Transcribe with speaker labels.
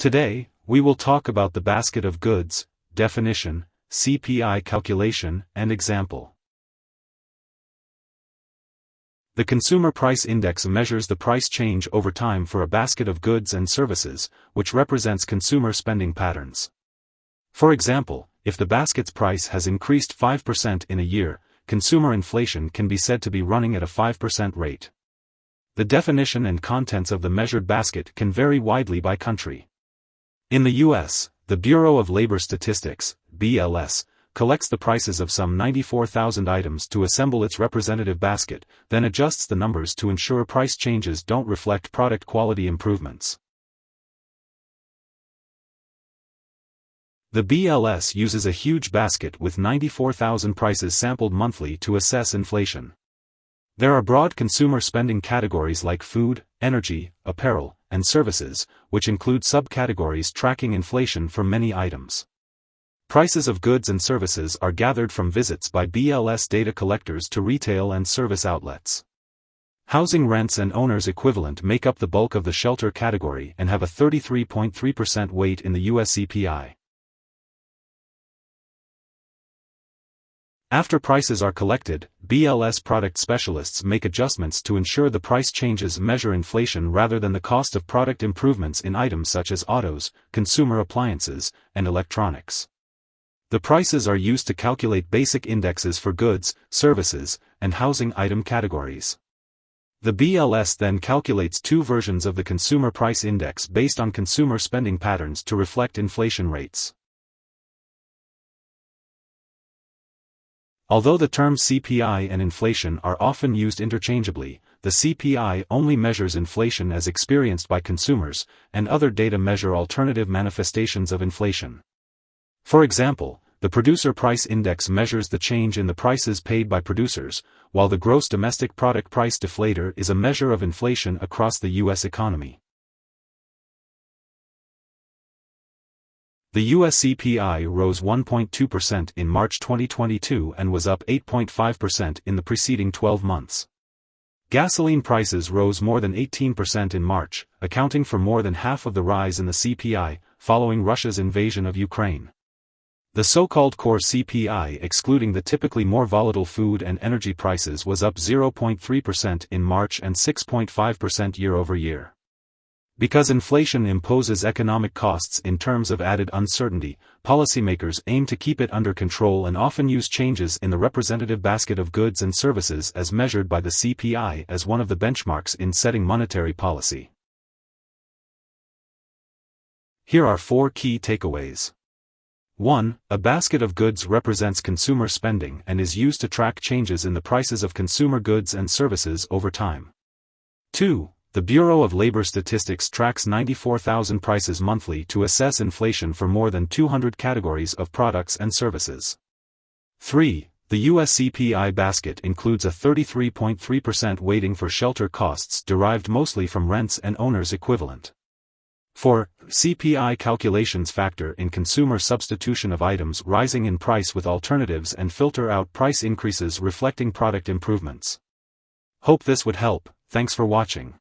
Speaker 1: Today, we will talk about the basket of goods, definition, CPI calculation, and example. The Consumer Price Index measures the price change over time for a basket of goods and services, which represents consumer spending patterns. For example, if the basket's price has increased 5% in a year, consumer inflation can be said to be running at a 5% rate. The definition and contents of the measured basket can vary widely by country. In the U.S., the Bureau of Labor Statistics, BLS, collects the prices of some 94,000 items to assemble its representative basket, then adjusts the numbers to ensure price changes don't reflect product quality improvements. The BLS uses a huge basket with 94,000 prices sampled monthly to assess inflation. There are broad consumer spending categories like food, energy, apparel, and services, which include subcategories tracking inflation for many items. Prices of goods and services are gathered from visits by BLS data collectors to retail and service outlets. Housing rents and owners equivalent make up the bulk of the shelter category and have a 33.3% weight in the US CPI. After prices are collected, BLS product specialists make adjustments to ensure the price changes measure inflation rather than the cost of product improvements in items such as autos, consumer appliances, and electronics. The prices are used to calculate basic indexes for goods, services, and housing item categories. The BLS then calculates two versions of the Consumer Price Index based on consumer spending patterns to reflect inflation rates. Although the terms CPI and inflation are often used interchangeably, the CPI only measures inflation as experienced by consumers, and other data measure alternative manifestations of inflation. For example, the Producer Price Index measures the change in the prices paid by producers, while the Gross Domestic Product Price Deflator is a measure of inflation across the U.S. economy. The U.S. CPI rose 1.2% in March 2022 and was up 8.5% in the preceding 12 months. Gasoline prices rose more than 18% in March, accounting for more than half of the rise in the CPI, following Russia's invasion of Ukraine. The so-called core CPI, excluding the typically more volatile food and energy prices, was up 0.3% in March and 6.5% year-over-year. Because inflation imposes economic costs in terms of added uncertainty, policymakers aim to keep it under control and often use changes in the representative basket of goods and services as measured by the CPI as one of the benchmarks in setting monetary policy. Here are 4 key takeaways. 1. A basket of goods represents consumer spending and is used to track changes in the prices of consumer goods and services over time. 2. The Bureau of Labor Statistics tracks 94,000 prices monthly to assess inflation for more than 200 categories of products and services. 3. The US CPI basket includes a 33.3% weighting for shelter costs derived mostly from rents and owners equivalent. 4. CPI calculations factor in consumer substitution of items rising in price with alternatives and filter out price increases reflecting product improvements. Hope this would help. Thanks for watching.